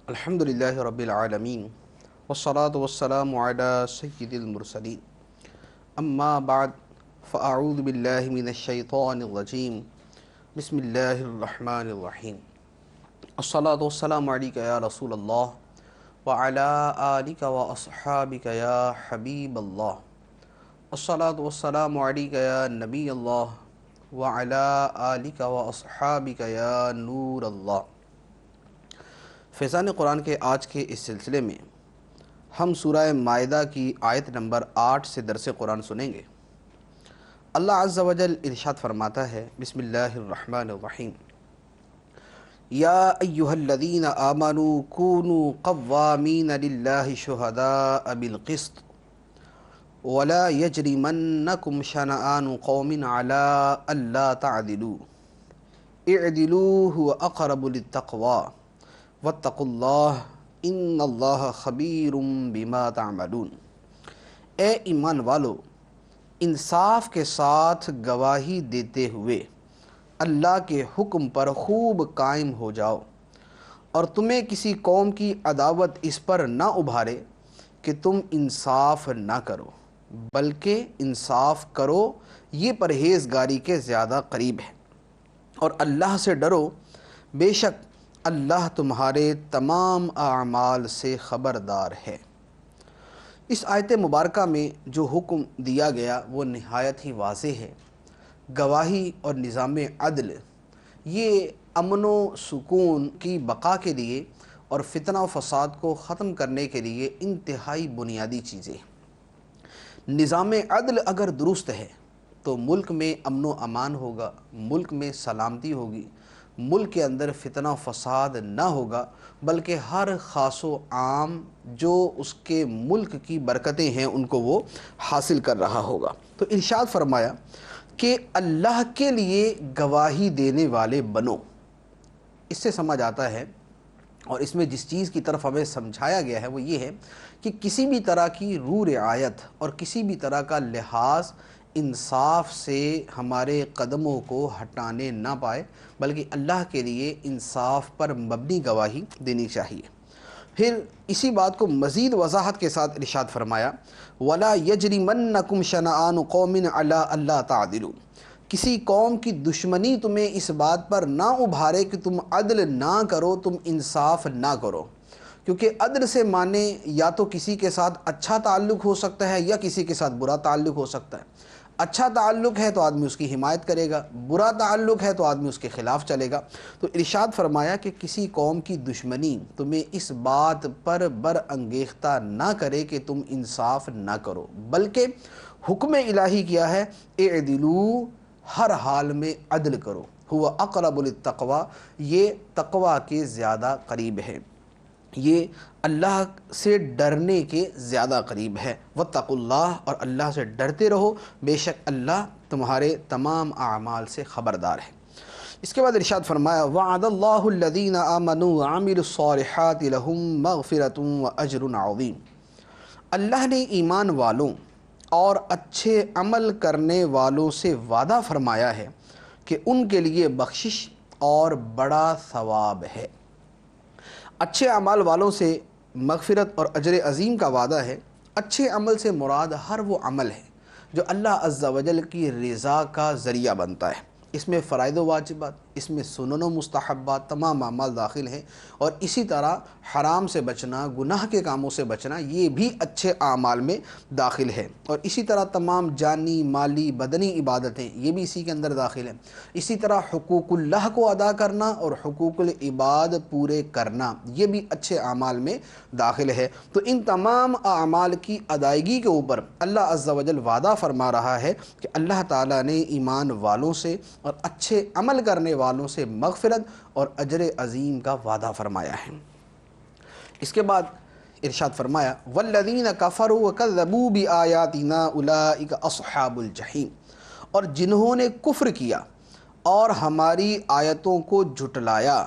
الحمد للہ رب العالمین والصلاة والسلام علی سید المرسلین اما بعد فاعوذ باللہ من الشیطان الرجیم بسم اللہ الرحمن الرحیم الصلاة والسلام علیک یا رسول اللہ وعلی آلک واصحابک یا حبیب اللہ الصلاة والسلام علیک یا نبی اللہ وعلی آلک واصحابک یا نور اللہ۔ فیضان قرآن کے آج کے اس سلسلے میں ہم سورہ مائدہ کی آیت نمبر 8 سے درس قرآن سنیں گے۔ اللہ عز و جل ارشاد فرماتا ہے، بسم اللہ الرحمن الرحیم، یا ایہا الذین آمنوا کونوا قوامین للہ شہداء بالقسط ولا یجرمنکم شنآن قوم علی الا تعدلوا اعدلوا هو اقرب للتقوی واتقوا اللہ ان اللہ خبیر بما تعملون۔ اے ایمان والو، انصاف کے ساتھ گواہی دیتے ہوئے اللہ کے حکم پر خوب قائم ہو جاؤ، اور تمہیں کسی قوم کی عداوت اس پر نہ ابھارے کہ تم انصاف نہ کرو، بلکہ انصاف کرو، یہ پرہیزگاری کے زیادہ قریب ہے، اور اللہ سے ڈرو، بے شک اللہ تمہارے تمام اعمال سے خبردار ہے۔ اس آیت مبارکہ میں جو حکم دیا گیا وہ نہایت ہی واضح ہے۔ گواہی اور نظام عدل یہ امن و سکون کی بقا کے لیے اور فتنہ و فساد کو ختم کرنے کے لیے انتہائی بنیادی چیزیں ہیں۔ نظام عدل اگر درست ہے تو ملک میں امن و امان ہوگا، ملک میں سلامتی ہوگی، ملک کے اندر فتنہ و فساد نہ ہوگا، بلکہ ہر خاص و عام جو اس کے ملک کی برکتیں ہیں ان کو وہ حاصل کر رہا ہوگا۔ تو ارشاد فرمایا کہ اللہ کے لیے گواہی دینے والے بنو۔ اس سے سمجھ آتا ہے، اور اس میں جس چیز کی طرف ہمیں سمجھایا گیا ہے وہ یہ ہے کہ کسی بھی طرح کی رعایت اور کسی بھی طرح کا لحاظ انصاف سے ہمارے قدموں کو ہٹانے نہ پائے، بلکہ اللہ کے لیے انصاف پر مبنی گواہی دینی چاہیے۔ پھر اسی بات کو مزید وضاحت کے ساتھ ارشاد فرمایا، وَلَا يَجْرِمَنَّكُمْ شَنَآنُ قَوْمٍ عَلَىٰ أَلَّا تَعْدِلُوا۔ کسی قوم کی دشمنی تمہیں اس بات پر نہ ابھارے کہ تم عدل نہ کرو، تم انصاف نہ کرو، کیونکہ عدل سے معنی یا تو کسی کے ساتھ اچھا تعلق ہو سکتا ہے یا کسی کے ساتھ برا تعلق ہو سکتا ہے۔ اچھا تعلق ہے تو آدمی اس کی حمایت کرے گا، برا تعلق ہے تو آدمی اس کے خلاف چلے گا۔ تو ارشاد فرمایا کہ کسی قوم کی دشمنی تمہیں اس بات پر برانگیختہ نہ کرے کہ تم انصاف نہ کرو، بلکہ حکم الہی کیا ہے، اعدلوا، ہر حال میں عدل کرو، ہوا اقرب للتقوی، یہ تقوی کے زیادہ قریب ہے، یہ اللہ سے ڈرنے کے زیادہ قریب ہے۔ واتقوا اللہ، اور اللہ سے ڈرتے رہو، بے شک اللہ تمہارے تمام اعمال سے خبردار ہے۔ اس کے بعد ارشاد فرمایا، وعد اللہ الذین آمنوا وعملوا الصالحات لهم مغفرۃ واجر عظیم۔ اللہ نے ایمان والوں اور اچھے عمل کرنے والوں سے وعدہ فرمایا ہے کہ ان کے لیے بخشش اور بڑا ثواب ہے۔ اچھے اعمال والوں سے مغفرت اور اجر عظیم کا وعدہ ہے۔ اچھے عمل سے مراد ہر وہ عمل ہے جو اللہ عز و جل کی رضا کا ذریعہ بنتا ہے۔ اس میں فرائض و واجبات، اس میں سنن و مستحبات، تمام اعمال داخل ہیں، اور اسی طرح حرام سے بچنا، گناہ کے کاموں سے بچنا، یہ بھی اچھے اعمال میں داخل ہے، اور اسی طرح تمام جانی، مالی، بدنی عبادتیں یہ بھی اسی کے اندر داخل ہیں۔ اسی طرح حقوق اللہ کو ادا کرنا اور حقوق العباد پورے کرنا، یہ بھی اچھے اعمال میں داخل ہے۔ تو ان تمام اعمال کی ادائیگی کے اوپر اللہ عز و جل وعدہ فرما رہا ہے کہ اللہ تعالیٰ نے ایمان والوں سے اور اچھے عمل کرنے والوں سے مغفرت اور اجر عظیم کا وعدہ فرمایا ہے۔ اس کے بعد ارشاد فرمایا، والذین کفروا وکذبوا بآیاتنا اولئک اصحاب الجحیم، اور جنہوں نے کفر کیا اور ہماری آیتوں کو جھٹلایا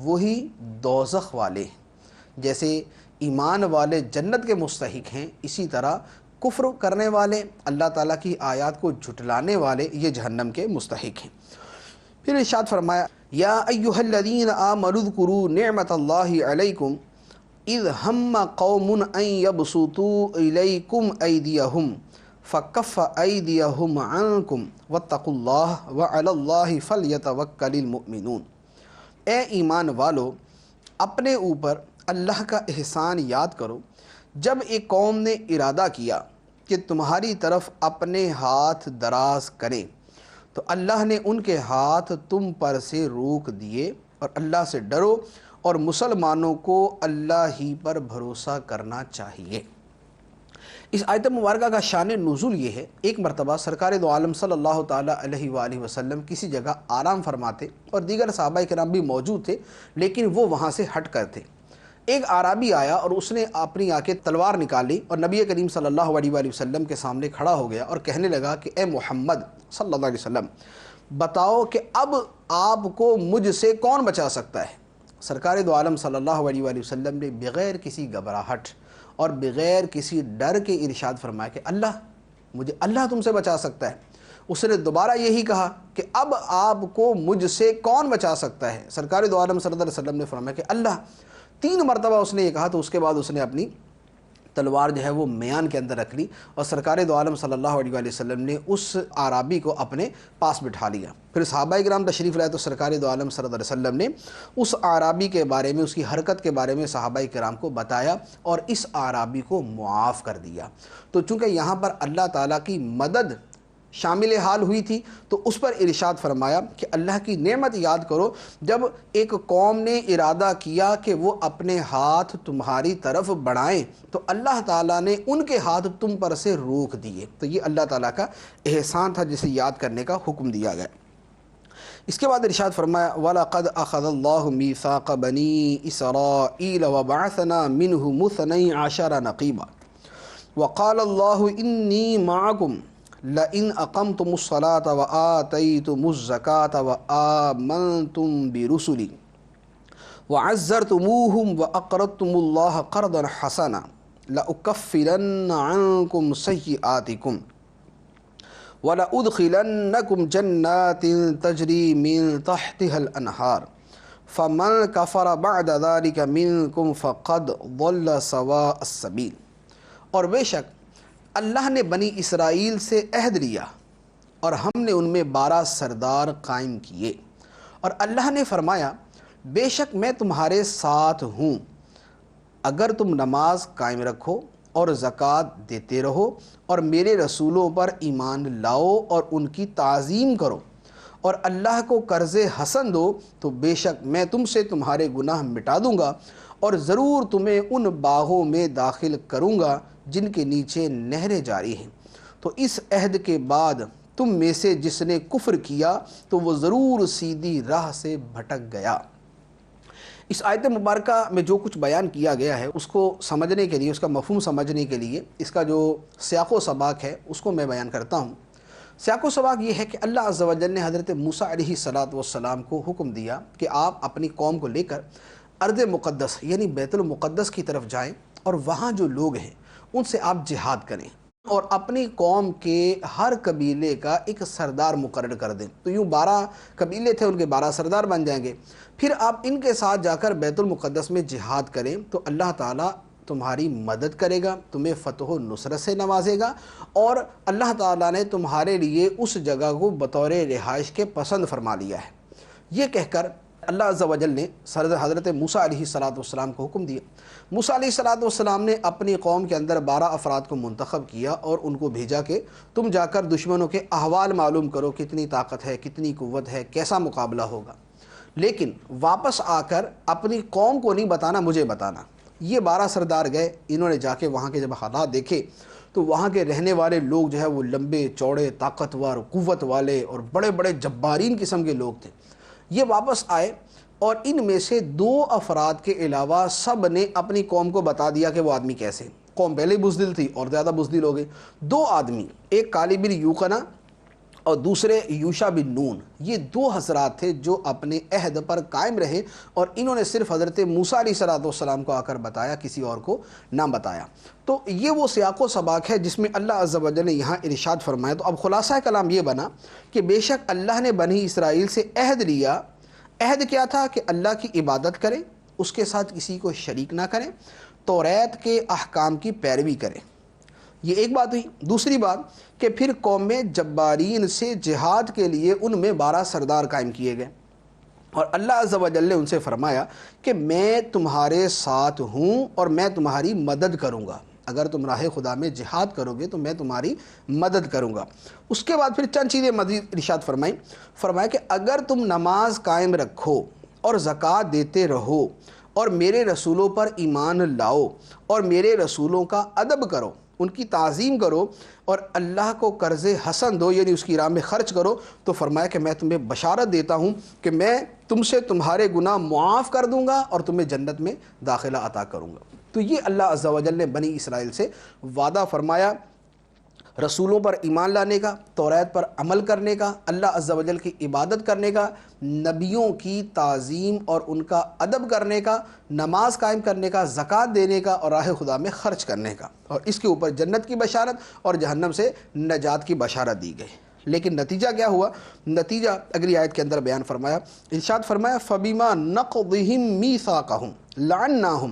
وہی دوزخ والے ہیں۔ جیسے ایمان والے جنت کے مستحق ہیں، اسی طرح کفر کرنے والے، اللہ تعالیٰ کی آیات کو جھٹلانے والے، یہ جہنم کے مستحق ہیں۔ پھر ارشاد فرمایا، یا ایھا الذین آمنوا اذکروا نعمت اللہ علیکم اذ ہم قوم ان یبسطوا الیکم ایدیہم فکف ایدیہم عنکم واتقوا اللہ وعلی اللہ فلیتوکل المؤمنون۔ اے ایمان والو، اپنے اوپر اللہ کا احسان یاد کرو جب ایک قوم نے ارادہ کیا کہ تمہاری طرف اپنے ہاتھ دراز کریں تو اللہ نے ان کے ہاتھ تم پر سے روک دیے، اور اللہ سے ڈرو اور مسلمانوں کو اللہ ہی پر بھروسہ کرنا چاہیے۔ اس آیت مبارکہ کا شان نزول یہ ہے، ایک مرتبہ سرکار دو عالم صلی اللہ تعالیٰ علیہ وآلہ وسلم کسی جگہ آرام فرماتے اور دیگر صحابہ کرام بھی موجود تھے، لیکن وہ وہاں سے ہٹ کر تھے۔ ایک اعرابی آیا اور اس نے اپنی آ کے تلوار نکالی اور نبی کریم صلی اللہ علیہ وآلہ وسلم کے سامنے کھڑا ہو گیا اور کہنے لگا کہ اے محمد صلی اللہ علیہ وسلم، بتاؤ کہ اب آپ کو مجھ سے کون بچا سکتا ہے؟ سرکار دو عالم صلی اللہ علیہ وآلہ وسلم نے بغیر کسی گھبراہٹ اور بغیر کسی ڈر کے ارشاد فرمایا کہ اللہ تم سے بچا سکتا ہے۔ اس نے دوبارہ یہی کہا کہ اب آپ کو مجھ سے کون بچا سکتا ہے؟ سرکار دو عالم صلی اللہ علیہ وسلم نے فرمایا کہ اللہ۔ 3 مرتبہ اس نے یہ کہا، تو اس کے بعد اس نے اپنی تلوار جو ہے وہ میان کے اندر رکھ لی اور سرکار دو عالم صلی اللہ علیہ وآلہ وسلم نے اس اعرابی کو اپنے پاس بٹھا لیا۔ پھر صحابہ کرام تشریف لائے تو سرکار دو عالم صلی اللہ علیہ وسلم نے اس اعرابی کے بارے میں، اس کی حرکت کے بارے میں صحابہ کرام کو بتایا اور اس اعرابی کو معاف کر دیا۔ تو چونکہ یہاں پر اللہ تعالیٰ کی مدد شامل حال ہوئی تھی تو اس پر ارشاد فرمایا کہ اللہ کی نعمت یاد کرو جب ایک قوم نے ارادہ کیا کہ وہ اپنے ہاتھ تمہاری طرف بڑھائیں تو اللہ تعالیٰ نے ان کے ہاتھ تم پر سے روک دیے۔ تو یہ اللہ تعالیٰ کا احسان تھا جسے یاد کرنے کا حکم دیا گیا۔ اس کے بعد ارشاد فرمایا وَلَقَدْ أَخَذَ اللَّهُ مِيثَاقَ بَنِي إِسْرَائِيلَ وَبَعَثْنَا مِنْهُمُ 12 نَقِيبًا وَقَالَ اللَّهُ إِنِّي مَعَكُمْ لَئِنْ أَقَمْتُمُ الصَّلَاةَ وَآتَيْتُمُ الزَّكَاةَ وَآمَنْتُمْ بِرُسُلِي وَعَزَّرْتُمُوهُمْ وَأَقْرَضْتُمُ اللَّهَ قَرْضًا حَسَنًا لَأُكَفِّرَنَّ عَنْكُمْ سَيِّئَاتِكُمْ وَلَأُدْخِلَنَّكُمْ جَنَّاتٍ تَجْرِي مِنْ تَحْتِهَا الْأَنْهَارُ فَمَنْ كَفَرَ بَعْدَ ذَلِكَ مِنْكُمْ فَقَدْ ضَلَّ سَوَاءَ السَّبِيلِ۔ اور بے شک اللہ نے بنی اسرائیل سے عہد لیا اور ہم نے ان میں 12 سردار قائم کیے، اور اللہ نے فرمایا بے شک میں تمہارے ساتھ ہوں اگر تم نماز قائم رکھو اور زکوٰۃ دیتے رہو اور میرے رسولوں پر ایمان لاؤ اور ان کی تعظیم کرو اور اللہ کو قرض حسن دو تو بے شک میں تم سے تمہارے گناہ مٹا دوں گا اور ضرور تمہیں ان باغوں میں داخل کروں گا جن کے نیچے نہریں جاری ہیں۔ تو اس عہد کے بعد تم میں سے جس نے کفر کیا تو وہ ضرور سیدھی راہ سے بھٹک گیا۔ اس آیت مبارکہ میں جو کچھ بیان کیا گیا ہے اس کو سمجھنے کے لیے، اس کا مفہوم سمجھنے کے لیے اس کا جو سیاق و سباق ہے اس کو میں بیان کرتا ہوں۔ سیاق و سباق یہ ہے کہ اللہ عز و جل نے حضرت موسیٰ علیہ السلام کو حکم دیا کہ آپ اپنی قوم کو لے کر ارض مقدس یعنی بیت المقدس کی طرف جائیں اور وہاں جو لوگ ہیں ان سے آپ جہاد کریں اور اپنی قوم کے ہر قبیلے کا ایک سردار مقرر کر دیں۔ تو یوں 12 قبیلے تھے، ان کے 12 سردار بن جائیں گے۔ پھر آپ ان کے ساتھ جا کر بیت المقدس میں جہاد کریں تو اللہ تعالیٰ تمہاری مدد کرے گا، تمہیں فتح و نصرت سے نوازے گا، اور اللہ تعالیٰ نے تمہارے لیے اس جگہ کو بطور رہائش کے پسند فرما لیا ہے۔ یہ کہہ کر اللہ عز و جل نے حضرت موسیٰ علیہ السلام کو حکم دیا۔ موسیٰ علیہ السلام نے اپنی قوم کے اندر 12 افراد کو منتخب کیا اور ان کو بھیجا کہ تم جا کر دشمنوں کے احوال معلوم کرو، کتنی طاقت ہے، کتنی قوت ہے، کیسا مقابلہ ہوگا، لیکن واپس آ کر اپنی قوم کو نہیں بتانا، مجھے بتانا۔ یہ 12 سردار گئے، انہوں نے جا کے وہاں کے جب حالات دیکھے تو وہاں کے رہنے والے لوگ جو ہے وہ لمبے چوڑے، طاقتور، قوت والے اور بڑے بڑے جبارین قسم کے لوگ تھے۔ یہ واپس آئے اور ان میں سے 2 افراد کے علاوہ سب نے اپنی قوم کو بتا دیا کہ وہ آدمی کیسے ہیں۔ قوم پہلے بزدل تھی اور زیادہ بزدل ہو گئے۔ 2 آدمی، ایک کالب بن یوقنا اور دوسرے یوشع بن نون، یہ 2 حضرات تھے جو اپنے عہد پر قائم رہے اور انہوں نے صرف حضرت موسیٰ علیہ السلام کو آ کر بتایا، کسی اور کو نہ بتایا۔ تو یہ وہ سیاق و سباق ہے جس میں اللہ عز و جل نے یہاں ارشاد فرمایا۔ تو اب خلاصہ کلام یہ بنا کہ بے شک اللہ نے بنی اسرائیل سے عہد لیا۔ عہد کیا تھا کہ اللہ کی عبادت کریں اس کے ساتھ کسی کو شریک نہ کریں، توریت کے احکام کی پیروی کریں۔ یہ ایک بات ہوئی۔ دوسری بات کہ پھر قوم جبارین سے جہاد کے لیے ان میں 12 سردار قائم کیے گئے، اور اللہ عز و جل نے ان سے فرمایا کہ میں تمہارے ساتھ ہوں اور میں تمہاری مدد کروں گا، اگر تم راہ خدا میں جہاد کرو گے تو میں تمہاری مدد کروں گا۔ اس کے بعد پھر چند چیزیں مزید ارشاد فرمایا کہ اگر تم نماز قائم رکھو اور زکوٰۃ دیتے رہو اور میرے رسولوں پر ایمان لاؤ اور میرے رسولوں کا ادب کرو، ان کی تعظیم کرو اور اللہ کو قرض حسن دو، یعنی اس کی راہ میں خرچ کرو، تو فرمایا کہ میں تمہیں بشارت دیتا ہوں کہ میں تم سے تمہارے گناہ معاف کر دوں گا اور تمہیں جنت میں داخلہ عطا کروں گا۔ تو یہ اللہ عز و جل نے بنی اسرائیل سے وعدہ فرمایا، رسولوں پر ایمان لانے کا، توریت پر عمل کرنے کا، اللہ عز و جل کی عبادت کرنے کا، نبیوں کی تعظیم اور ان کا ادب کرنے کا، نماز قائم کرنے کا، زکوٰۃ دینے کا اور راہ خدا میں خرچ کرنے کا، اور اس کے اوپر جنت کی بشارت اور جہنم سے نجات کی بشارت دی گئی۔ لیکن نتیجہ کیا ہوا؟ نتیجہ اگلی آیت کے اندر بیان فرمایا، ارشاد فرمایا فَبِمَا نَقْضِهِمْ مِيثَاقَهُمْ لَعَنَّاهُمْ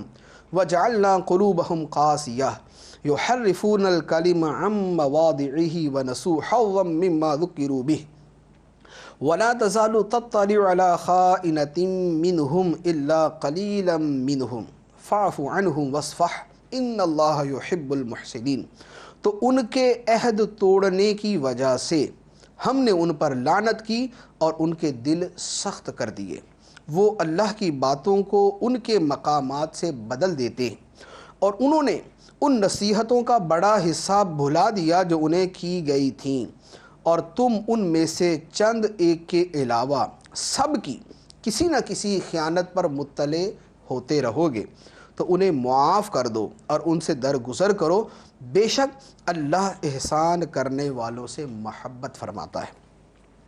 وَجَعَلْنَا قُلُوبَهُمْ قَاسِيَةً يحرفون الكلم عن مواضعه ونسوا حظا مما ذكروا به ولا تزال تطلع على خائنة منهم إلا قليلا منهم فاعف عنهم واصفح إن الله يحب المحسنين۔ تو ان کے عہد توڑنے کی وجہ سے ہم نے ان پر لعنت کی اور ان کے دل سخت کر دیے، وہ اللہ کی باتوں کو ان کے مقامات سے بدل دیتے ہیں، اور انہوں نے ان نصیحتوں کا بڑا حصہ بھلا دیا جو انہیں کی گئی تھیں، اور تم ان میں سے چند ایک کے علاوہ سب کی کسی نہ کسی خیانت پر مطلع ہوتے رہو گے، تو انہیں معاف کر دو اور ان سے درگزر کرو، بے شک اللہ احسان کرنے والوں سے محبت فرماتا ہے۔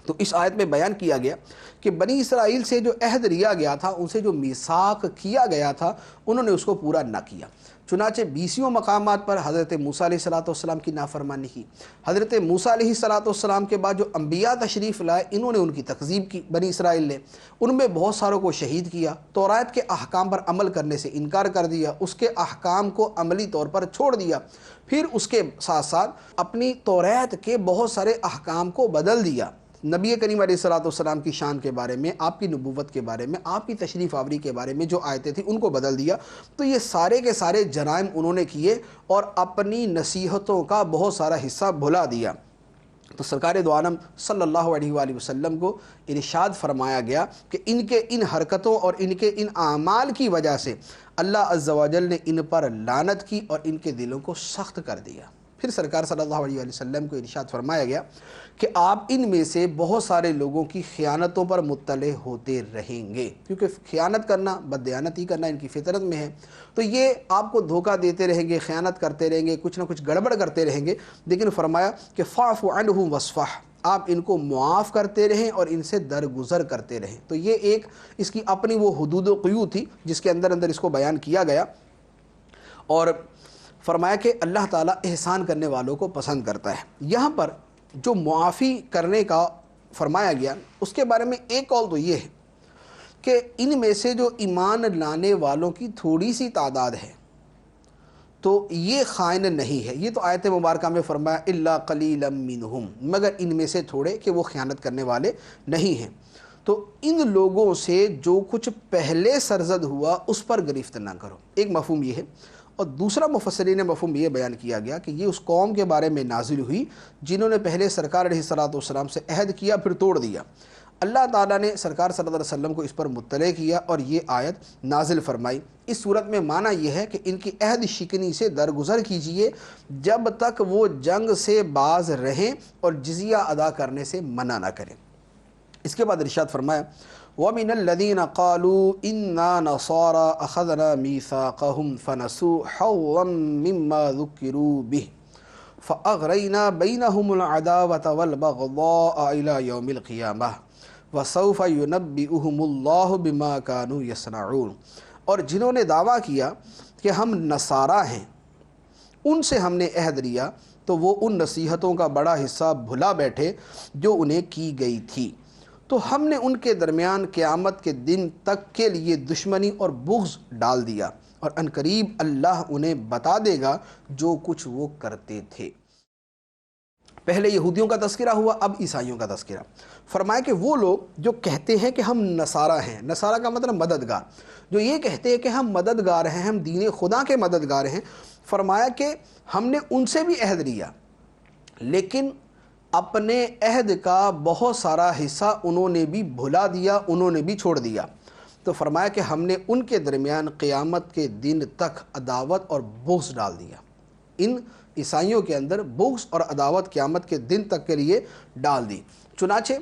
تو اس آیت میں بیان کیا گیا کہ بنی اسرائیل سے جو عہد لیا گیا تھا، ان سے جو میثاق کیا گیا تھا، انہوں نے اس کو پورا نہ کیا۔ چنانچہ 20 مقامات پر حضرت موسیٰ علیہ السلام کی نافرمانی کی۔ حضرت موسیٰ علیہ السلام کے بعد جو انبیاء تشریف لائے، انہوں نے ان کی تکذیب کی بنی اسرائیل نے، ان میں بہت ساروں کو شہید کیا، توریت کے احکام پر عمل کرنے سے انکار کر دیا، اس کے احکام کو عملی طور پر چھوڑ دیا، پھر اس کے ساتھ ساتھ اپنی توریت کے بہت سارے احکام کو بدل دیا۔ نبی کریم علیہ السلام کی شان کے بارے میں، آپ کی نبوت کے بارے میں، آپ کی تشریف آوری کے بارے میں جو آیتیں تھیں ان کو بدل دیا۔ تو یہ سارے کے سارے جرائم انہوں نے کیے اور اپنی نصیحتوں کا بہت سارا حصہ بھلا دیا۔ تو سرکار دو عالم صلی اللہ علیہ وآلہ وسلم کو ارشاد فرمایا گیا کہ ان کے ان حرکتوں اور ان کے ان اعمال کی وجہ سے اللہ عز و جل نے ان پر لعنت کی اور ان کے دلوں کو سخت کر دیا۔ پھر سرکار صلی اللہ علیہ وسلم کو ارشاد فرمایا گیا کہ آپ ان میں سے بہت سارے لوگوں کی خیانتوں پر مطلع ہوتے رہیں گے، کیونکہ خیانت کرنا، بددیانتی کرنا ان کی فطرت میں ہے، تو یہ آپ کو دھوکہ دیتے رہیں گے، خیانت کرتے رہیں گے، کچھ نہ کچھ گڑبڑ کرتے رہیں گے۔ لیکن فرمایا کہ فاعف عنہم واصفح، آپ ان کو معاف کرتے رہیں اور ان سے درگزر کرتے رہیں۔ تو یہ ایک اس کی اپنی وہ حدود و قیود تھی جس کے اندر اس کو بیان کیا گیا، اور فرمایا کہ اللہ تعالیٰ احسان کرنے والوں کو پسند کرتا ہے۔ یہاں پر جو معافی کرنے کا فرمایا گیا، اس کے بارے میں ایک قول تو یہ ہے کہ ان میں سے جو ایمان لانے والوں کی تھوڑی سی تعداد ہے تو یہ خائن نہیں ہے۔ یہ تو آیت مبارکہ میں فرمایا الا قلیلا منہم، مگر ان میں سے تھوڑے کہ وہ خیانت کرنے والے نہیں ہیں۔ تو ان لوگوں سے جو کچھ پہلے سرزد ہوا اس پر گرفت نہ کرو، ایک مفہوم یہ ہے۔ اور دوسرا مفسرین نے مفہوم یہ بیان کیا گیا کہ یہ اس قوم کے بارے میں نازل ہوئی جنہوں نے پہلے سرکار علیہ السلام سے عہد کیا پھر توڑ دیا۔ اللہ تعالیٰ نے سرکار صلی اللہ علیہ وسلم کو اس پر مطلع کیا اور یہ آیت نازل فرمائی۔ اس صورت میں معنی یہ ہے کہ ان کی عہد شکنی سے درگزر کیجئے جب تک وہ جنگ سے باز رہیں اور جزیہ ادا کرنے سے منع نہ کریں۔ اس کے بعد ارشاد فرمایا وَمِنَ الَّذِينَ قَالُوا إِنَّا نَصَارَى أَخَذْنَا مِيثَاقَهُمْ فَنَسُوا حَظًّا مِّمَّا ذُكِّرُوا بِهِ فَأَغْرَيْنَا بَيْنَهُمُ الْعَدَاوَةَ وَالْبَغْضَاءَ إِلَى يَوْمِ الْقِيَامَةِ وَسَوْفَ يُنَبِّئُهُمُ اللَّهُ بِمَا كَانُوا يَصْنَعُونَ۔ اور جنہوں نے دعویٰ کیا کہ ہم نصارہ ہیں، ان سے ہم نے عہد لیا تو وہ ان نصیحتوں کا بڑا حصہ بھلا بیٹھے جو انہیں کی گئی تھی، تو ہم نے ان کے درمیان قیامت کے دن تک کے لیے دشمنی اور بغض ڈال دیا، اور عنقریب اللہ انہیں بتا دے گا جو کچھ وہ کرتے تھے۔ پہلے یہودیوں کا تذکرہ ہوا، اب عیسائیوں کا تذکرہ۔ فرمایا کہ وہ لوگ جو کہتے ہیں کہ ہم نصارہ ہیں، نصارہ کا مطلب مددگار، جو یہ کہتے ہیں کہ ہم مددگار ہیں، ہم دین خدا کے مددگار ہیں، فرمایا کہ ہم نے ان سے بھی عہد لیا، لیکن اپنے عہد کا بہت سارا حصہ انہوں نے بھی بھلا دیا، انہوں نے بھی چھوڑ دیا۔ تو فرمایا کہ ہم نے ان کے درمیان قیامت کے دن تک عداوت اور بغض ڈال دیا۔ ان عیسائیوں کے اندر بغض اور عداوت قیامت کے دن تک کے لیے ڈال دی۔ چنانچہ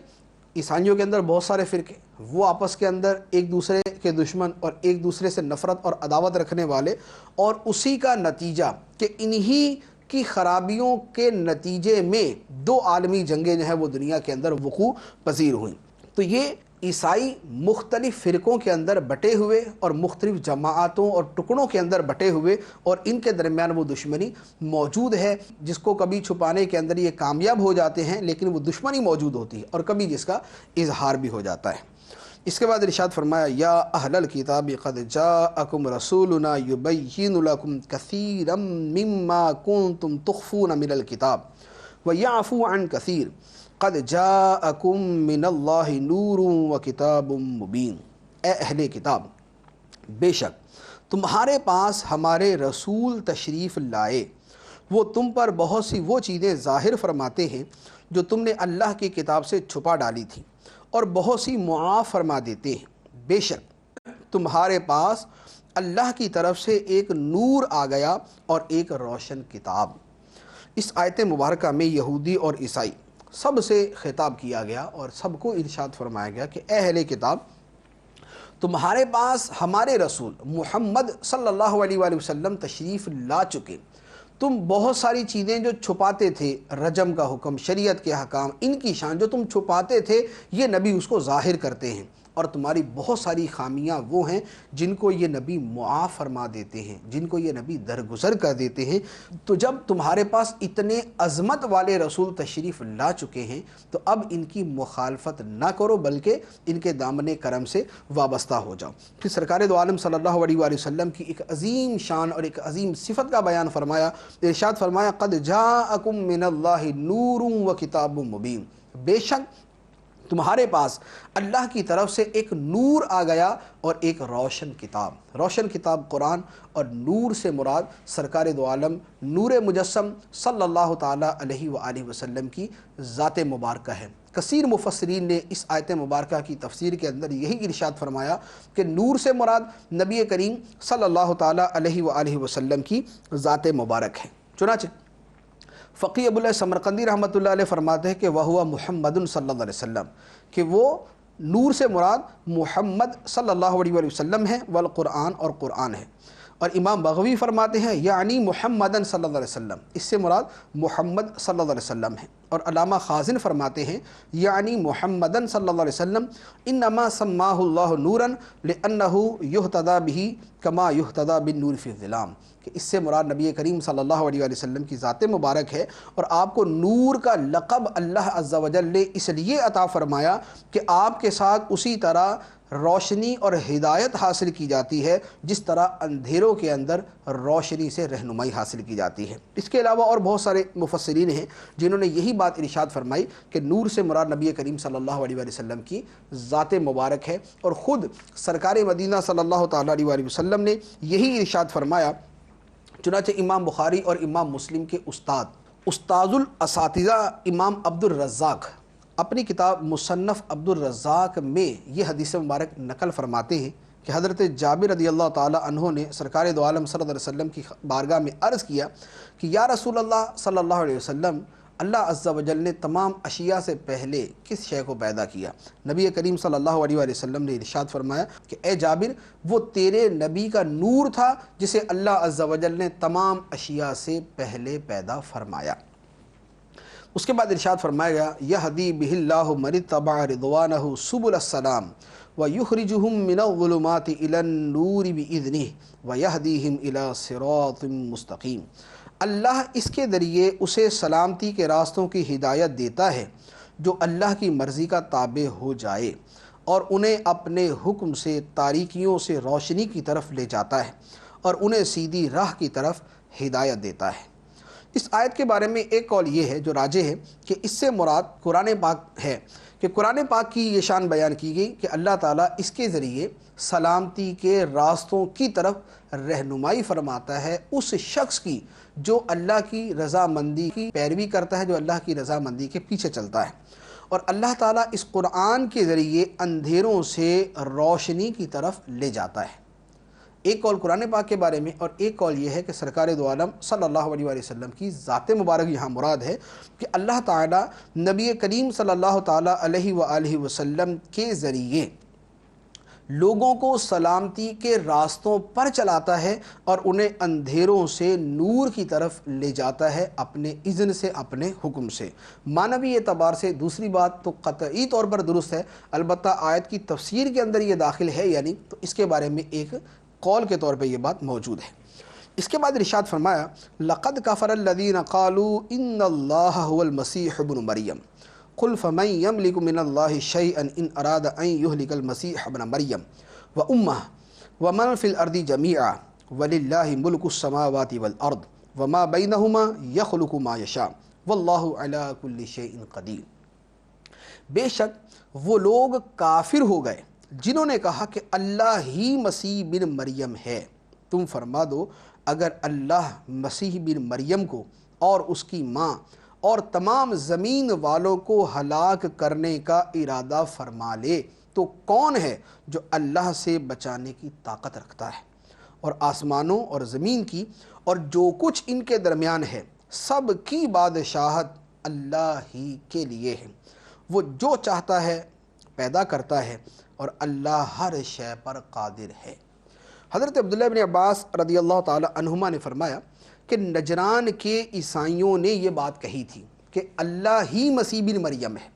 عیسائیوں کے اندر بہت سارے فرقے، وہ آپس کے اندر ایک دوسرے کے دشمن اور ایک دوسرے سے نفرت اور عداوت رکھنے والے، اور اسی کا نتیجہ کہ انہی کی خرابیوں کے نتیجے میں دو عالمی جنگیں جو ہیں وہ دنیا کے اندر وقوع پذیر ہوئیں۔ تو یہ عیسائی مختلف فرقوں کے اندر بٹے ہوئے اور مختلف جماعتوں اور ٹکڑوں کے اندر بٹے ہوئے، اور ان کے درمیان وہ دشمنی موجود ہے، جس کو کبھی چھپانے کے اندر یہ کامیاب ہو جاتے ہیں، لیکن وہ دشمنی موجود ہوتی ہے، اور کبھی جس کا اظہار بھی ہو جاتا ہے۔ اس کے بعد ارشاد فرمایا، یا اہل الکتاب قد جاءکم رسولنا یبین لکم کثیرا مما کنتم تخفون من الکتاب ویعفو عن کثیر قد جاءکم من اللہ نور وکتاب مبین۔ اے اہل کتاب، بے شک تمہارے پاس ہمارے رسول تشریف لائے، وہ تم پر بہت سی وہ چیزیں ظاہر فرماتے ہیں جو تم نے اللہ کی کتاب سے چھپا ڈالی تھی، اور بہت سی معاف فرما دیتے ہیں۔ بے شک تمہارے پاس اللہ کی طرف سے ایک نور آ گیا اور ایک روشن کتاب۔ اس آیت مبارکہ میں یہودی اور عیسائی سب سے خطاب کیا گیا، اور سب کو ارشاد فرمایا گیا کہ اے اہل کتاب، تمہارے پاس ہمارے رسول محمد صلی اللہ علیہ وآلہ وسلم تشریف لا چکے، تم بہت ساری چیزیں جو چھپاتے تھے، رجم کا حکم، شریعت کے احکام، ان کی شان جو تم چھپاتے تھے، یہ نبی اس کو ظاہر کرتے ہیں، اور تمہاری بہت ساری خامیاں وہ ہیں جن کو یہ نبی معاف فرما دیتے ہیں، جن کو یہ نبی درگزر کر دیتے ہیں۔ تو جب تمہارے پاس اتنے عظمت والے رسول تشریف لا چکے ہیں تو اب ان کی مخالفت نہ کرو، بلکہ ان کے دامن کرم سے وابستہ ہو جاؤ۔ پھر سرکار دو عالم صلی اللہ علیہ وآلہ وسلم کی ایک عظیم شان اور ایک عظیم صفت کا بیان فرمایا، ارشاد فرمایا، قد جاءکم من اللہ نور وکتاب مبین۔ بے شک تمہارے پاس اللہ کی طرف سے ایک نور آ گیا اور ایک روشن کتاب۔ روشن کتاب قرآن، اور نور سے مراد سرکار دو عالم نور مجسم صلی اللہ تعالیٰ علیہ وآلہ وسلم کی ذات مبارکہ ہے۔ کثیر مفسرین نے اس آیت مبارکہ کی تفسیر کے اندر یہی ارشاد فرمایا کہ نور سے مراد نبی کریم صلی اللہ تعالیٰ علیہ وآلہ وسلم کی ذات مبارک ہے۔ چنانچہ فقی ابو اللہ سمرقندی رحمۃ اللہ علیہ فرماتے ہیں کہ وہو محمد صلی اللہ علیہ وسلم، کہ وہ نور سے مراد محمد صلی اللہ علیہ وآلہ وسلم ہے، والقرآن، اور قرآن ہے۔ اور امام بغوی فرماتے ہیں یعنی محمدن صلی اللہ علیہ وسلم، اس سے مراد محمد صلی اللہ علیہ وسلم ہے۔ اور علامہ خازن فرماتے ہیں یعنی محمدن صلی اللہ علیہ وسلم انما سماہ اللہ نورا لانہ یہتدی بہ کما یہتدی بالنور فی الظلام، کہ اس سے مراد نبی کریم صلی اللہ علیہ وآلہ وسلم کی ذات مبارک ہے، اور آپ کو نور کا لقب اللہ عز و جل نے اس لیے عطا فرمایا کہ آپ کے ساتھ اسی طرح روشنی اور ہدایت حاصل کی جاتی ہے جس طرح اندھیروں کے اندر روشنی سے رہنمائی حاصل کی جاتی ہے۔ اس کے علاوہ اور بہت سارے مفسرین ہیں جنہوں نے یہی بات ارشاد فرمائی کہ نور سے مراد نبی کریم صلی اللہ علیہ وآلہ وسلم کی ذات مبارک ہے، اور خود سرکار مدینہ صلی اللہ تعالیٰ علیہ وآلہ وسلم نے یہی ارشاد فرمایا۔ چنانچہ امام بخاری اور امام مسلم کے استاذ الاساتذہ امام عبد الرزاق اپنی کتاب مصنف عبد الرزاق میں یہ حدیث مبارک نقل فرماتے ہیں کہ حضرت جابر رضی اللہ تعالیٰ عنہ نے سرکار دو عالم صلی اللہ علیہ وسلم کی بارگاہ میں عرض کیا کہ یا رسول اللہ صلی اللہ علیہ وسلم، اللہ عز و جل نے تمام اشیاء سے پہلے کس شے کو پیدا کیا؟ نبی کریم صلی اللہ علیہ وآلہ وسلم نے ارشاد فرمایا کہ اے جابر، وہ تیرے نبی کا نور تھا جسے اللہ عز و جل نے تمام اشیاء سے پہلے پیدا فرمایا۔ اس کے بعد ارشاد فرمایا گیا یہدی بہ اللہ من اتبع رضوانہ سبل السلام ویخرجہم من الظلمات الی النور بإذنہ ویہدیہم الی صراط مستقیم۔ اللہ اس کے ذریعے اسے سلامتی کے راستوں کی ہدایت دیتا ہے جو اللہ کی مرضی کا تابع ہو جائے اور انہیں اپنے حکم سے تاریکیوں سے روشنی کی طرف لے جاتا ہے اور انہیں سیدھی راہ کی طرف ہدایت دیتا ہے۔ اس آیت کے بارے میں ایک قول یہ ہے جو راجح ہے کہ اس سے مراد قرآن پاک ہے، کہ قرآن پاک کی یہ شان بیان کی گئی کہ اللہ تعالیٰ اس کے ذریعے سلامتی کے راستوں کی طرف رہنمائی فرماتا ہے اس شخص کی جو اللہ کی رضامندی کی پیروی کرتا ہے، جو اللہ کی رضامندی کے پیچھے چلتا ہے۔ اور اللہ تعالیٰ اس قرآن کے ذریعے اندھیروں سے روشنی کی طرف لے جاتا ہے۔ ایک قول قرآن پاک کے بارے میں، اور ایک قول یہ ہے کہ سرکار دو عالم صلی اللہ علیہ وآلہ وسلم کی ذات مبارک یہاں مراد ہے کہ اللہ تعالیٰ نبی کریم صلی اللہ تعالیٰ علیہ وآلہ وسلم کے ذریعے لوگوں کو سلامتی کے راستوں پر چلاتا ہے اور انہیں اندھیروں سے نور کی طرف لے جاتا ہے اپنے اذن سے، اپنے حکم سے۔ معنوی اعتبار سے دوسری بات تو قطعی طور پر درست ہے، البتہ آیت کی تفسیر کے اندر یہ داخل ہے یا نہیں، تو اس کے بارے میں ایک قول کے طور پہ یہ بات موجود ہے۔ اس کے بعد ارشاد فرمایا لَقَدْ كَفَرَ الَّذِينَ قَالُوا إِنَّ اللَّهَ هُوَ الْمَسِيحُ ابْنُ مَرْيَمَ قُلْ فَمَنْ يَمْلِكُ مِنَ اللَّهِ شَيْئًا إِنْ أَرَادَ أَنْ يُهْلِكَ الْمَسِيحَ ابْنَ مَرْيَمَ وَأُمَّهُ وَمَنْ فِي الْأَرْضِ جَمِيعًا وَلِلَّهِ مُلْكُ السَّمَاوَاتِ وَالْأَرْضِ وَمَا بَيْنَهُمَا يَخْلُقُ مَا يَشَاءُ وَاللَّهُ عَلَى كُلِّ شَيْءٍ قَدِيرٌ۔ بے شک وہ لوگ کافر ہو گئے جنہوں نے کہا کہ اللہ ہی مسیح بن مریم ہے۔ تم فرما دو اگر اللہ مسیح بن مریم کو اور اس کی ماں اور تمام زمین والوں کو ہلاک کرنے کا ارادہ فرما لے تو کون ہے جو اللہ سے بچانے کی طاقت رکھتا ہے؟ اور آسمانوں اور زمین کی اور جو کچھ ان کے درمیان ہے سب کی بادشاہت اللہ ہی کے لیے ہے۔ وہ جو چاہتا ہے پیدا کرتا ہے اور اللہ ہر شے پر قادر ہے۔ حضرت عبداللہ بن عباس رضی اللہ تعالی عنہما نے فرمایا کہ نجران کے عیسائیوں نے یہ بات کہی تھی کہ اللہ ہی مسیح بن مریم ہے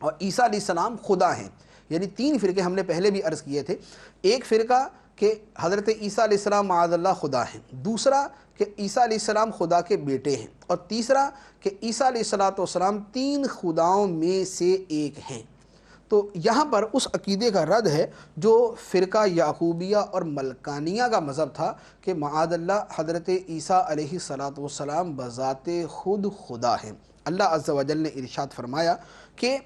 اور عیسیٰ علیہ السلام خدا ہیں، یعنی تین فرقے ہم نے پہلے بھی عرض کیے تھے۔ ایک فرقہ کہ حضرت عیسیٰ علیہ السلام معاذ اللہ خدا ہیں، دوسرا کہ عیسیٰ علیہ السلام خدا کے بیٹے ہیں، اور تیسرا کہ عیسیٰ علیہ السلام تین خداؤں میں سے ایک ہیں۔ تو یہاں پر اس عقیدے کا رد ہے جو فرقہ یعقوبیہ اور ملکانیہ کا مذہب تھا کہ معاذ اللہ حضرت عیسیٰ علیہ السلام بذات خود خدا ہیں۔ اللہ عز و جل نے ارشاد فرمایا کہ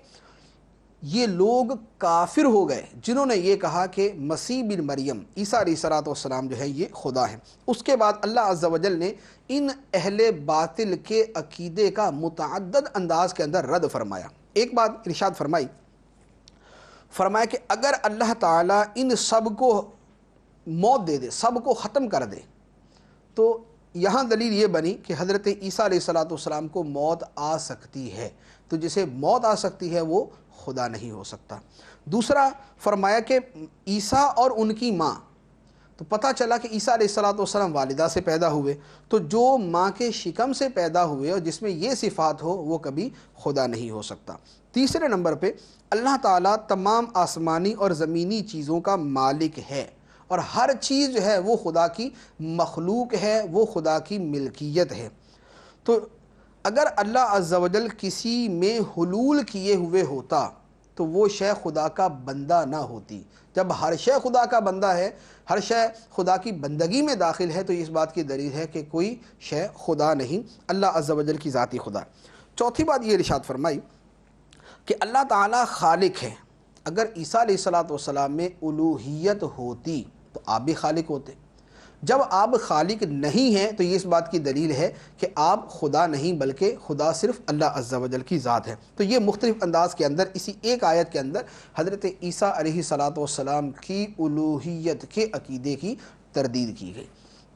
یہ لوگ کافر ہو گئے جنہوں نے یہ کہا کہ مسیح بن مریم عیسیٰ علیہ السلام جو ہے یہ خدا ہیں۔ اس کے بعد اللہ عز و جل نے ان اہل باطل کے عقیدے کا متعدد انداز کے اندر رد فرمایا۔ ایک بات ارشاد فرمایا کہ اگر اللہ تعالیٰ ان سب کو موت دے دے، سب کو ختم کر دے، تو یہاں دلیل یہ بنی کہ حضرت عیسیٰ علیہ السلام کو موت آ سکتی ہے، تو جسے موت آ سکتی ہے وہ خدا نہیں ہو سکتا۔ دوسرا فرمایا کہ عیسیٰ اور ان کی ماں، تو پتہ چلا کہ عیسیٰ علیہ السلام والدہ سے پیدا ہوئے، تو جو ماں کے شکم سے پیدا ہوئے اور جس میں یہ صفات ہو وہ کبھی خدا نہیں ہو سکتا۔ تیسرے نمبر پہ اللہ تعالیٰ تمام آسمانی اور زمینی چیزوں کا مالک ہے اور ہر چیز جو ہے وہ خدا کی مخلوق ہے، وہ خدا کی ملکیت ہے۔ تو اگر اللہ عز و جل کسی میں حلول کیے ہوئے ہوتا تو وہ شے خدا کا بندہ نہ ہوتی۔ جب ہر شے خدا کا بندہ ہے، ہر شے خدا کی بندگی میں داخل ہے، تو اس بات کی دلیل ہے کہ کوئی شے خدا نہیں، اللہ عز و جل کی ذاتی خدا۔ چوتھی بات یہ ارشاد فرمائی کہ اللہ تعالیٰ خالق ہے۔ اگر عیسیٰ علیہ السلام میں الوہیت ہوتی تو آپ بھی خالق ہوتے۔ جب آپ خالق نہیں ہیں تو یہ اس بات کی دلیل ہے کہ آپ خدا نہیں بلکہ خدا صرف اللہ عز و جل کی ذات ہے۔ تو یہ مختلف انداز کے اندر اسی ایک آیت کے اندر حضرت عیسیٰ علیہ السلام کی الوہیت کے عقیدے کی تردید کی گئی۔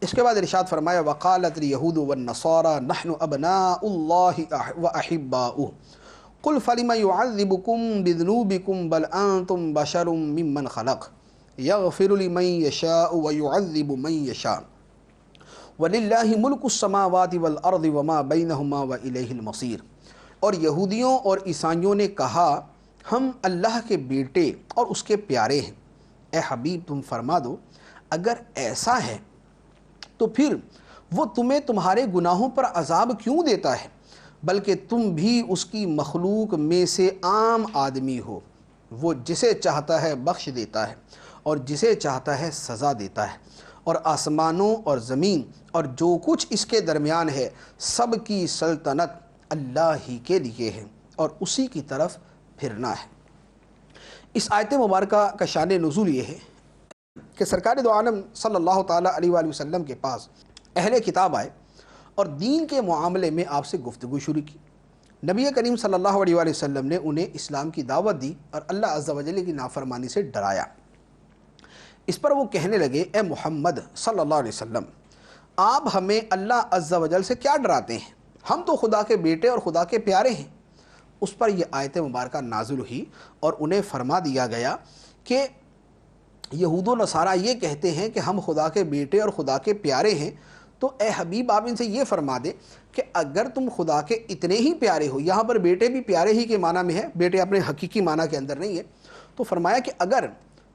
اس کے بعد ارشاد فرمایا وقالت الیہود والنصارى نحن ابناء اللہ واحباؤہ قل فلم يعذبكم بذنوبكم بل انتم بشر ممن خلق یغفر لمن یشاء ویعذب من یشاء وللہ ملک السماوات والارض وما بینہما والیہ المصیر۔ اور یہودیوں اور عیسائیوں نے کہا ہم اللہ کے بیٹے اور اس کے پیارے ہیں۔ اے حبیب تم فرما دو اگر ایسا ہے تو پھر وہ تمہیں تمہارے گناہوں پر عذاب کیوں دیتا ہے؟ بلکہ تم بھی اس کی مخلوق میں سے عام آدمی ہو۔ وہ جسے چاہتا ہے بخش دیتا ہے اور جسے چاہتا ہے سزا دیتا ہے، اور آسمانوں اور زمین اور جو کچھ اس کے درمیان ہے سب کی سلطنت اللہ ہی کے لیے ہے اور اسی کی طرف پھرنا ہے۔ اس آیت مبارکہ کا شان نزول یہ ہے کہ سرکار دو عالم صلی اللہ تعالیٰ علیہ وآلہ وسلم کے پاس اہل کتاب آئے اور دین کے معاملے میں آپ سے گفتگو شروع کی۔ نبی کریم صلی اللہ علیہ وآلہ وسلم نے انہیں اسلام کی دعوت دی اور اللہ عز و جل کی نافرمانی سے ڈرایا۔ اس پر وہ کہنے لگے، اے محمد صلی اللہ علیہ وسلم، آپ ہمیں اللہ عز و جل سے کیا ڈراتے ہیں؟ ہم تو خدا کے بیٹے اور خدا کے پیارے ہیں۔ اس پر یہ آیت مبارکہ نازل ہوئی اور انہیں فرما دیا گیا کہ یہود و نصارہ یہ کہتے ہیں کہ ہم خدا کے بیٹے اور خدا کے پیارے ہیں، تو اے حبیب آپ ان سے یہ فرما دے کہ اگر تم خدا کے اتنے ہی پیارے ہو، یہاں پر بیٹے بھی پیارے ہی کے معنی میں ہے، بیٹے اپنے حقیقی معنی کے اندر نہیں ہے، تو فرمایا کہ اگر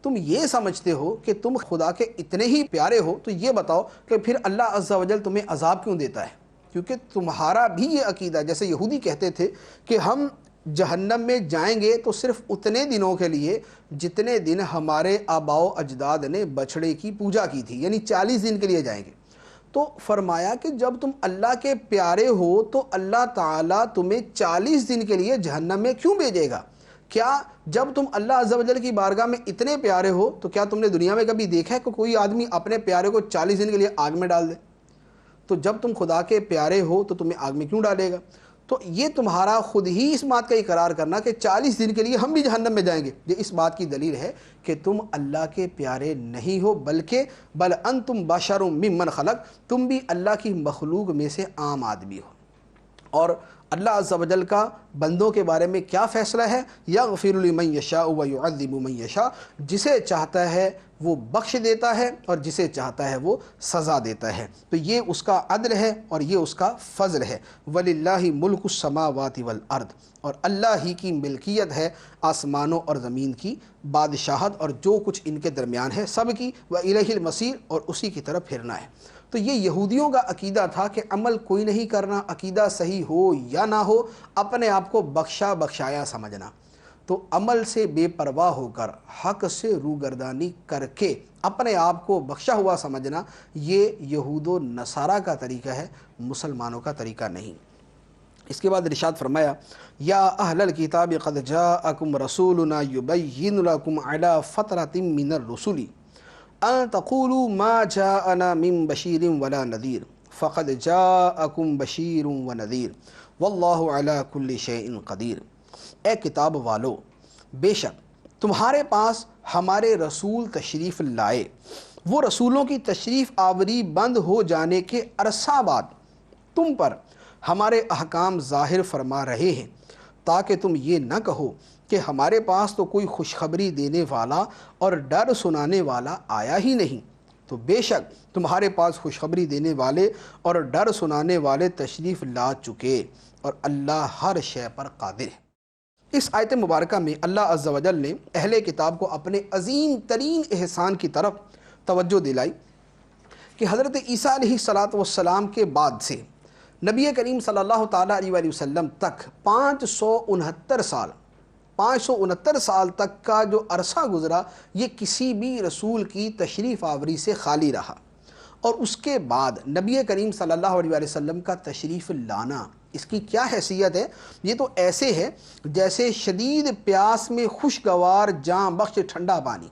تم یہ سمجھتے ہو کہ تم خدا کے اتنے ہی پیارے ہو تو یہ بتاؤ کہ پھر اللہ عز و جل تمہیں عذاب کیوں دیتا ہے؟ کیونکہ تمہارا بھی یہ عقیدہ، جیسے یہودی کہتے تھے کہ ہم جہنم میں جائیں گے تو صرف اتنے دنوں کے لیے جتنے دن ہمارے آباء و اجداد نے بچھڑے کی پوجا کی تھی، یعنی 40 دن کے لیے جائیں گے۔ تو فرمایا کہ جب تم اللہ کے پیارے ہو تو اللہ تعالیٰ تمہیں 40 دن کے لیے جہنم میں کیوں بھیجے گا؟ کیا جب تم اللہ عز و جل کی بارگاہ میں اتنے پیارے ہو تو کیا تم نے دنیا میں کبھی دیکھا ہے کہ کوئی آدمی اپنے پیارے کو 40 دن کے لیے آگ میں ڈال دے؟ تو جب تم خدا کے پیارے ہو تو تمہیں آگ میں کیوں ڈالے گا؟ تو یہ تمہارا خود ہی اس بات کا اقرار کرنا کہ 40 دن کے لیے ہم بھی جہنم میں جائیں گے، یہ اس بات کی دلیل ہے کہ تم اللہ کے پیارے نہیں ہو، بلکہ بل انتم بشر ممن خلق، تم بھی اللہ کی مخلوق میں سے عام آدمی ہو۔ اور اللہ عز و جل کا بندوں کے بارے میں کیا فیصلہ ہے؟ یغفر لمن یشاء ویعذب من یشاء، جسے چاہتا ہے وہ بخش دیتا ہے اور جسے چاہتا ہے وہ سزا دیتا ہے۔ تو یہ اس کا عدل ہے اور یہ اس کا فضل ہے۔ وَلِلَّهِ مُلْكُ السَّمَاوَاتِ وَالْأَرْضِ، اور اللہ ہی کی ملکیت ہے آسمانوں اور زمین کی، بادشاہت اور جو کچھ ان کے درمیان ہے سب کی، وَإِلَيْهِ الْمَصِيرُ، اور اسی کی طرف پھرنا ہے۔ تو یہ یہودیوں کا عقیدہ تھا کہ عمل کوئی نہیں کرنا، عقیدہ صحیح ہو یا نہ ہو، اپنے آپ کو بخشا بخشایا سمجھنا۔ تو عمل سے بے پرواہ ہو کر، حق سے روگردانی کر کے اپنے آپ کو بخشا ہوا سمجھنا، یہ یہود و نصارہ کا طریقہ ہے، مسلمانوں کا طریقہ نہیں۔ اس کے بعد ارشاد فرمایا، یا اہل الکتاب قد جاءکم رسولنا یبین لکم علی فترۃ من الرسل ان تقولوا ما جاءنا من بشیر ولا نذیر فقد جاءکم بشیر ونذیر واللہ علی کل شیء قدیر۔ اے کتاب والو، بے شک تمہارے پاس ہمارے رسول تشریف لائے، وہ رسولوں کی تشریف آوری بند ہو جانے کے عرصہ بعد تم پر ہمارے احکام ظاہر فرما رہے ہیں، تاکہ تم یہ نہ کہو کہ ہمارے پاس تو کوئی خوشخبری دینے والا اور ڈر سنانے والا آیا ہی نہیں۔ تو بے شک تمہارے پاس خوشخبری دینے والے اور ڈر سنانے والے تشریف لا چکے، اور اللہ ہر شے پر قادر ہے۔ اس آیت مبارکہ میں اللہ عز و جل نے اہل کتاب کو اپنے عظیم ترین احسان کی طرف توجہ دلائی کہ حضرت عیسیٰ علیہ السلام کے بعد سے نبی کریم صلی اللہ تعالیٰ علیہ وآلہ وسلم تک 569 سال تک کا جو عرصہ گزرا، یہ کسی بھی رسول کی تشریف آوری سے خالی رہا، اور اس کے بعد نبی کریم صلی اللہ علیہ وآلہ وسلم کا تشریف لانا، اس کی کیا حیثیت ہے؟ یہ تو ایسے ہے جیسے شدید پیاس میں خوشگوار جاں بخش ٹھنڈا پانی،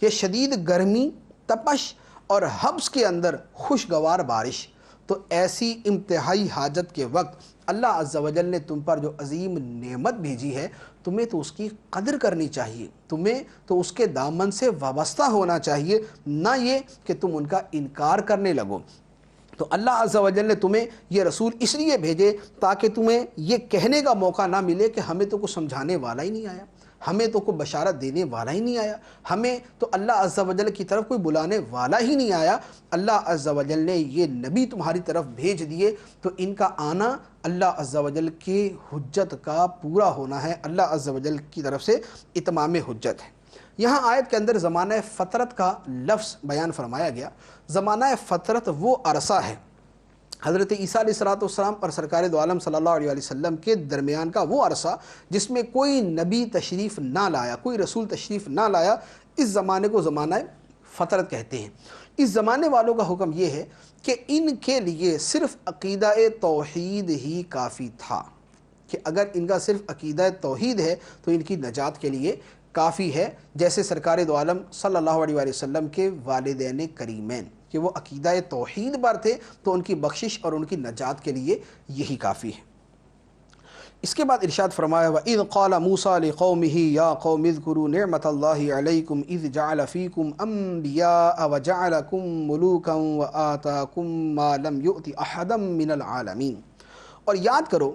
یا شدید گرمی، تپش اور حبس کے اندر خوشگوار بارش۔ تو ایسی انتہائی حاجت کے وقت اللہ عز و جل نے تم پر جو عظیم نعمت بھیجی ہے، تمہیں تو اس کی قدر کرنی چاہیے، تمہیں تو اس کے دامن سے وابستہ ہونا چاہیے، نہ یہ کہ تم ان کا انکار کرنے لگو۔ تو اللہ عز و جل نے تمہیں یہ رسول اس لیے بھیجے تاکہ تمہیں یہ کہنے کا موقع نہ ملے کہ ہمیں تو کچھ سمجھانے والا ہی نہیں آیا، ہمیں تو کوئی بشارت دینے والا ہی نہیں آیا، ہمیں تو اللہ عز و جل کی طرف کوئی بلانے والا ہی نہیں آیا۔ اللہ عز و جل نے یہ نبی تمہاری طرف بھیج دیے، تو ان کا آنا اللہ عز و جل کی حجت کا پورا ہونا ہے، اللہ عز و جل کی طرف سے اتمام حجت ہے۔ یہاں آیت کے اندر زمانہ فطرت کا لفظ بیان فرمایا گیا۔ زمانہ فطرت وہ عرصہ ہے حضرت عیسیٰ علیہ السلام اور سرکار دو عالم صلی اللہ علیہ وسلم کے درمیان کا وہ عرصہ جس میں کوئی نبی تشریف نہ لایا، کوئی رسول تشریف نہ لایا، اس زمانے کو زمانہ فترت کہتے ہیں۔ اس زمانے والوں کا حکم یہ ہے کہ ان کے لیے صرف عقیدہ توحید ہی کافی تھا، کہ اگر ان کا صرف عقیدہ توحید ہے تو ان کی نجات کے لیے کافی ہے، جیسے سرکار دو عالم صلی اللہ علیہ وسلم کے والدین کریمین کہ وہ عقیدہ توحید پر تھے تو ان کی بخشش اور ان کی نجات کے لیے یہی کافی ہے۔ اس کے بعد ارشاد فرمایا وَإِذْ قَالَ مُوسَىٰ لِقَوْمِهِ يَا قَوْمِ اذْكُرُوا نِعْمَةَ اللَّهِ عَلَيْكُمْ إِذْ جَعَلَ فِيكُمْ أَنْبِيَاءَ وَجَعَلَكُمْ مُلُوكًا وَآتَاكُمْ مَا لَمْ يُؤْتِ أَحَدًا مِّنَ الْعَالَمِينَ۔ اور یاد کرو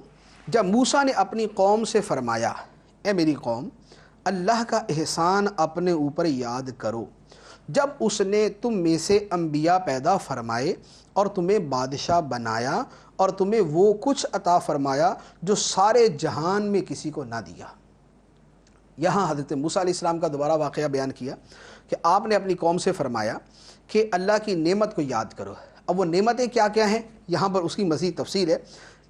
جب موسیٰ نے اپنی قوم سے فرمایا، اے میری قوم، اللہ کا احسان اپنے اوپر یاد کرو جب اس نے تم میں سے انبیاء پیدا فرمائے اور تمہیں بادشاہ بنایا اور تمہیں وہ کچھ عطا فرمایا جو سارے جہان میں کسی کو نہ دیا۔ یہاں حضرت موسیٰ علیہ السلام کا دوبارہ واقعہ بیان کیا کہ آپ نے اپنی قوم سے فرمایا کہ اللہ کی نعمت کو یاد کرو۔ اب وہ نعمتیں کیا کیا ہیں، یہاں پر اس کی مزید تفصیل ہے۔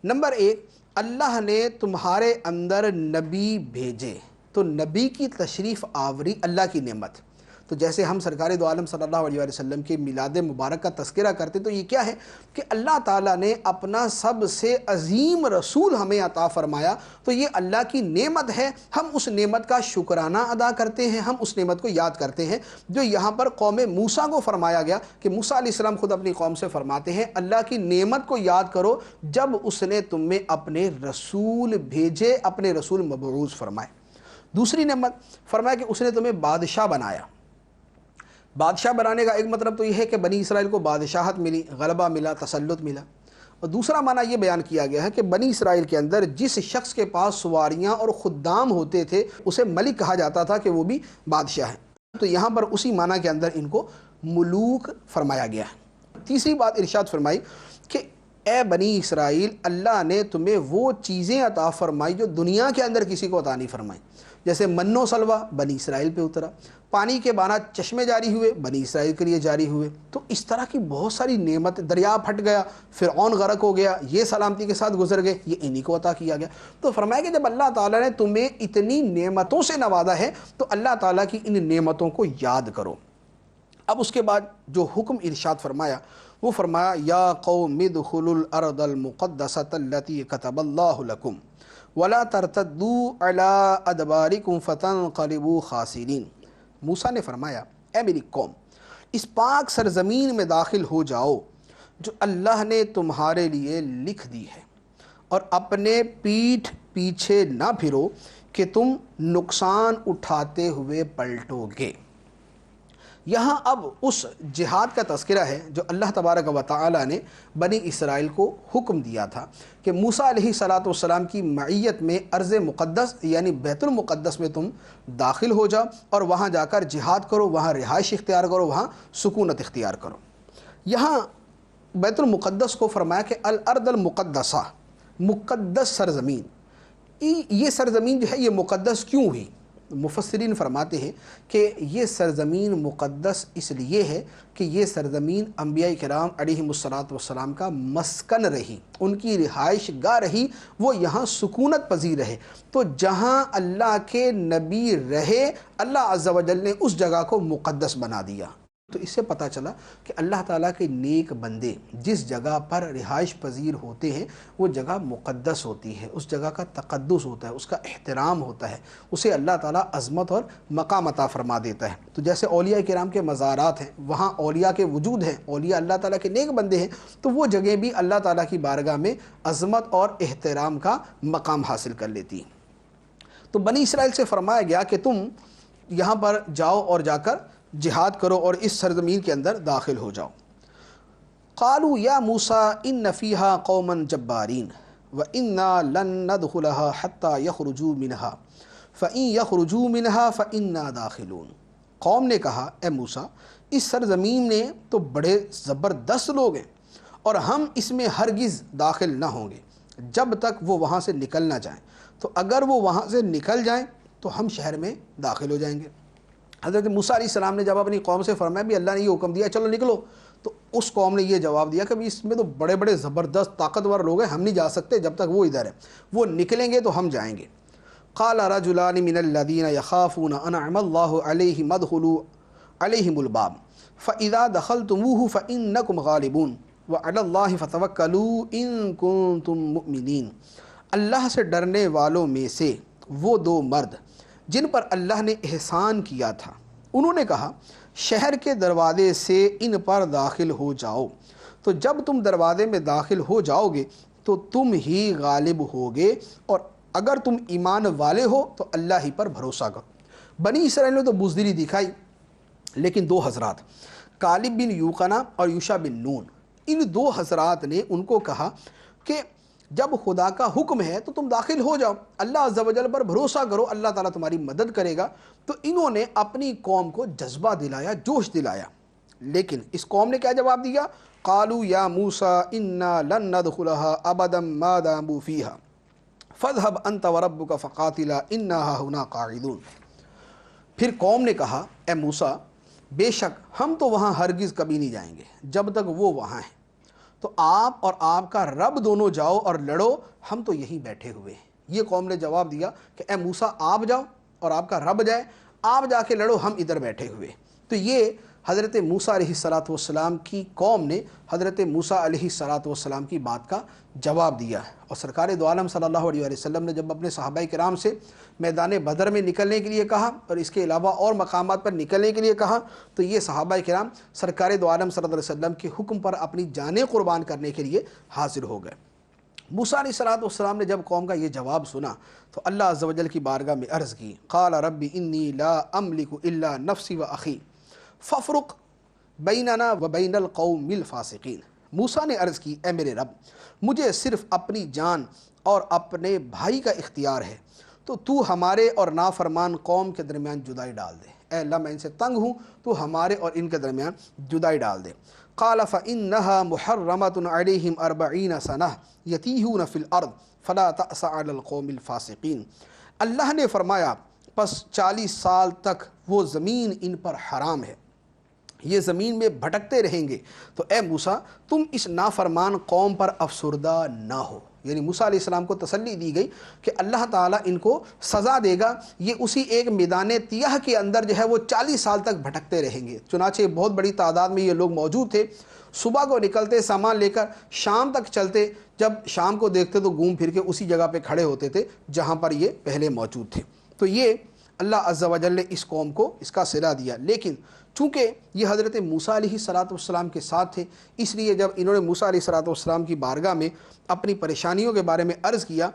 نمبر 1، اللہ نے تمہارے اندر نبی بھیجے، تو نبی کی تشریف آوری اللہ کی نعمت۔ تو جیسے ہم سرکار دو عالم صلی اللہ علیہ وسلم کے میلاد مبارک کا تذکرہ کرتے تو یہ کیا ہے کہ اللہ تعالیٰ نے اپنا سب سے عظیم رسول ہمیں عطا فرمایا، تو یہ اللہ کی نعمت ہے، ہم اس نعمت کا شکرانہ ادا کرتے ہیں، ہم اس نعمت کو یاد کرتے ہیں، جو یہاں پر قوم موسیٰ کو فرمایا گیا کہ موسیٰ علیہ السلام خود اپنی قوم سے فرماتے ہیں اللہ کی نعمت کو یاد کرو جب اس نے تم میں اپنے رسول بھیجے، اپنے رسول مبعوث فرمائے۔ دوسری نعمت فرمایا کہ اس نے تمہیں بادشاہ بنایا۔ بادشاہ بنانے کا ایک مطلب تو یہ ہے کہ بنی اسرائیل کو بادشاہت ملی، غلبہ ملا، تسلط ملا، اور دوسرا معنی یہ بیان کیا گیا ہے کہ بنی اسرائیل کے اندر جس شخص کے پاس سواریاں اور خدام ہوتے تھے اسے ملک کہا جاتا تھا کہ وہ بھی بادشاہ ہے، تو یہاں پر اسی معنی کے اندر ان کو ملوک فرمایا گیا ہے۔ تیسری بات ارشاد فرمائی کہ اے بنی اسرائیل، اللہ نے تمہیں وہ چیزیں عطا فرمائی جو دنیا کے اندر کسی کو عطا نہیں فرمائی، جیسے من و سلوہ بنی اسرائیل پہ اترا، پانی کے بانا چشمے جاری ہوئے بنی اسرائیل کے لیے جاری ہوئے، تو اس طرح کی بہت ساری نعمت، دریا پھٹ گیا، فرعون غرق ہو گیا، یہ سلامتی کے ساتھ گزر گئے، یہ انہی کو عطا کیا گیا۔ تو فرمایا کہ جب اللہ تعالیٰ نے تمہیں اتنی نعمتوں سے نوازا ہے تو اللہ تعالیٰ کی ان نعمتوں کو یاد کرو۔ اب اس کے بعد جو حکم ارشاد فرمایا وہ فرمایا یا قوم ادخلوا الارض المقدسة التي كتب اللہ لکم ولا ترتدوا على ادبارکم فتنقلبوا خاسرین۔ موسیٰ نے فرمایا اے میری قوم، اس پاک سرزمین میں داخل ہو جاؤ جو اللہ نے تمہارے لیے لکھ دی ہے، اور اپنے پیٹھ پیچھے نہ پھرو کہ تم نقصان اٹھاتے ہوئے پلٹو گے۔ یہاں اب اس جہاد کا تذکرہ ہے جو اللہ تبارک و تعالی نے بنی اسرائیل کو حکم دیا تھا کہ موسیٰ علیہ السلام کی معیت میں ارض مقدس یعنی بیت المقدس میں تم داخل ہو جاؤ اور وہاں جا کر جہاد کرو، وہاں رہائش اختیار کرو، وہاں سکونت اختیار کرو۔ یہاں بیت المقدس کو فرمایا کہ الارض المقدسہ، مقدس سرزمین۔ یہ سرزمین جو ہے یہ مقدس کیوں ہوئی؟ مفسرین فرماتے ہیں کہ یہ سرزمین مقدس اس لیے ہے کہ یہ سرزمین انبیاء کرام علیہم الصلاۃ کا مسکن رہی، ان کی رہائش گاہ رہی، وہ یہاں سکونت پذیر رہے، تو جہاں اللہ کے نبی رہے اللہ عز و جل نے اس جگہ کو مقدس بنا دیا۔ تو اس سے پتہ چلا کہ اللہ تعالیٰ کے نیک بندے جس جگہ پر رہائش پذیر ہوتے ہیں وہ جگہ مقدس ہوتی ہے، اس جگہ کا تقدس ہوتا ہے، اس کا احترام ہوتا ہے، اسے اللہ تعالیٰ عظمت اور مقام عطا فرما دیتا ہے۔ تو جیسے اولیاء کرام کے مزارات ہیں، وہاں اولیاء کے وجود ہیں، اولیاء اللہ تعالیٰ کے نیک بندے ہیں، تو وہ جگہ بھی اللہ تعالیٰ کی بارگاہ میں عظمت اور احترام کا مقام حاصل کر لیتی ہیں۔ تو بنی اسرائیل سے فرمایا گیا کہ تم یہاں پر جاؤ اور جا کر جہاد کرو اور اس سرزمین کے اندر داخل ہو جاؤ۔ قالوا یا موسیٰ ان فیہا قوما جبارین وَإِنَّا لَن نَدْخُلَهَا حَتَّى يَخْرُجُوا مِنْهَا فَإِن يَخْرُجُوا مِنْهَا فَإِنَّا دَاخِلُونَ۔ قوم نے کہا اے موسیٰ اس سرزمین میں تو بڑے زبردست لوگ ہیں اور ہم اس میں ہرگز داخل نہ ہوں گے جب تک وہ وہاں سے نکل نہ جائیں، تو اگر وہ وہاں سے نکل جائیں تو ہم شہر میں داخل ہو جائیں گے۔ حضرت موسیٰ علیہ السلام نے جب اپنی قوم سے فرمایا بھی اللہ نے یہ حکم دیا چلو نکلو، تو اس قوم نے یہ جواب دیا کہ اس میں تو بڑے بڑے زبردست طاقتور لوگ ہیں، ہم نہیں جا سکتے جب تک وہ ادھر ہے، وہ نکلیں گے تو ہم جائیں گے۔ قال رجلان من الذين يخافون انعم الله عليهم ادخلوا عليهم الباب فاذا دخلتموه فانكم غالبون وعلى الله فتوکلوا ان کنتم مؤمنین۔ اللہ سے ڈرنے والوں میں سے وہ دو مرد جن پر اللہ نے احسان کیا تھا، انہوں نے کہا شہر کے دروازے سے ان پر داخل ہو جاؤ، تو جب تم دروازے میں داخل ہو جاؤ گے تو تم ہی غالب ہوگے، اور اگر تم ایمان والے ہو تو اللہ ہی پر بھروسہ کرو۔ بنی اسرائیل نے تو بزدلی دکھائی، لیکن دو حضرات کالب بن یوقنا اور یوشع بن نون، ان دو حضرات نے ان کو کہا کہ جب خدا کا حکم ہے تو تم داخل ہو جاؤ، اللہ عز و جل پر بھروسہ کرو، اللہ تعالیٰ تمہاری مدد کرے گا۔ تو انہوں نے اپنی قوم کو جذبہ دلایا، جوش دلایا، لیکن اس قوم نے کیا جواب دیا؟ قالوا یا موسیٰ انا لن ندخلها ابدا ما داموا فیہا فاذهب انت وربک فقاتلا انا ہاہنا قاعدون۔ پھر قوم نے کہا اے موسیٰ بے شک ہم تو وہاں ہرگز کبھی نہیں جائیں گے جب تک وہ وہاں ہیں، تو آپ اور آپ کا رب دونوں جاؤ اور لڑو، ہم تو یہیں بیٹھے ہوئے ہیں۔ یہ قوم نے جواب دیا کہ اے موسیٰ آپ جاؤ اور آپ کا رب جائے، آپ جا کے لڑو، ہم ادھر بیٹھے ہوئے۔ تو یہ حضرت موسیٰ علیہ السلام کی قوم نے حضرت موسیٰ علیہ السلام کی بات کا جواب دیا ہے۔ اور سرکار دو عالم صلی اللہ علیہ وسلم نے جب اپنے صحابہ کرام سے میدان بدر میں نکلنے کے لیے کہا اور اس کے علاوہ اور مقامات پر نکلنے کے لیے کہا، تو یہ صحابہ کرام سرکار دو عالم صلی اللہ علیہ وسلم کے حکم پر اپنی جانیں قربان کرنے کے لیے حاضر ہو گئے۔ موسیٰ علیہ السلام نے جب قوم کا یہ جواب سنا تو اللہ عز و جل کی بارگاہ میں عرض کی، قال رب انی لا املک الا نفسی و اخی فافرق بیننا و بین القوم الفاسقین۔ موسیٰ نے عرض کی اے میرے رب مجھے صرف اپنی جان اور اپنے بھائی کا اختیار ہے، تو ہمارے اور نافرمان قوم کے درمیان جدائی ڈال دے۔ اے اللہ میں ان سے تنگ ہوں، تو ہمارے اور ان کے درمیان جدائی ڈال دے۔ قال فإنها محرمة عليهم 40 سنة يتيهون في الأرض فلا تأس على القوم الفاسقين۔ اللہ نے فرمایا پس 40 سال تک وہ زمین ان پر حرام ہے، یہ زمین میں بھٹکتے رہیں گے، تو اے موسیٰ تم اس نافرمان قوم پر افسردہ نہ ہو۔ یعنی موسیٰ علیہ السلام کو تسلی دی گئی کہ اللہ تعالیٰ ان کو سزا دے گا، یہ اسی ایک میدان تیہ کے اندر جو ہے وہ 40 سال تک بھٹکتے رہیں گے۔ چنانچہ بہت بڑی تعداد میں یہ لوگ موجود تھے، صبح کو نکلتے سامان لے کر شام تک چلتے، جب شام کو دیکھتے تو گھوم پھر کے اسی جگہ پہ کھڑے ہوتے تھے جہاں پر یہ پہلے موجود تھے۔ تو یہ اللہ عز و جل نے اس قوم کو اس کا صلہ دیا، لیکن چونکہ یہ حضرت موسیٰ علیہ السلام کے ساتھ تھے، اس لیے جب انہوں نے موسیٰ علیہ السلام کی بارگاہ میں اپنی پریشانیوں کے بارے میں عرض کیا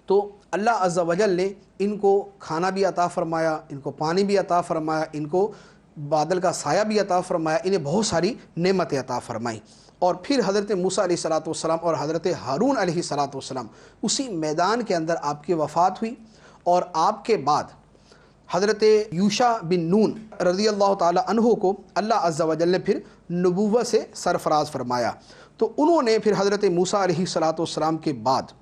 تو اللہ عز و جل نے ان کو کھانا بھی عطا فرمایا، ان کو پانی بھی عطا فرمایا، ان کو بادل کا سایہ بھی عطا فرمایا، انہیں بہت ساری نعمتیں عطا فرمائیں۔ اور پھر حضرت موسیٰ علیہ السلام اور حضرت ہارون علیہ السلام اسی میدان کے اندر آپ کی وفات ہوئی، اور آپ کے بعد حضرت یوشع بن نون رضی اللہ تعالی عنہ کو اللہ عز و جل نے پھر نبوت سے سرفراز فرمایا۔ تو انہوں نے پھر حضرت موسیٰ علیہ السلام کے بعد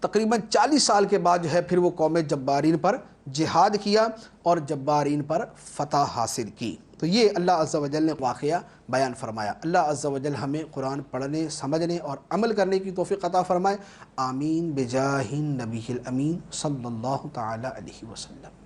تقریباً 40 سال کے بعد جو ہے پھر وہ قوم جبارین پر جہاد کیا اور جبارین پر فتح حاصل کی۔ تو یہ اللہ عز و جل نے واقعہ بیان فرمایا۔ اللہ عز و جل ہمیں قرآن پڑھنے، سمجھنے اور عمل کرنے کی توفیق عطا فرمائے۔ آمین بجاہ النبی الامین صلی اللہ تعالی علیہ وسلم۔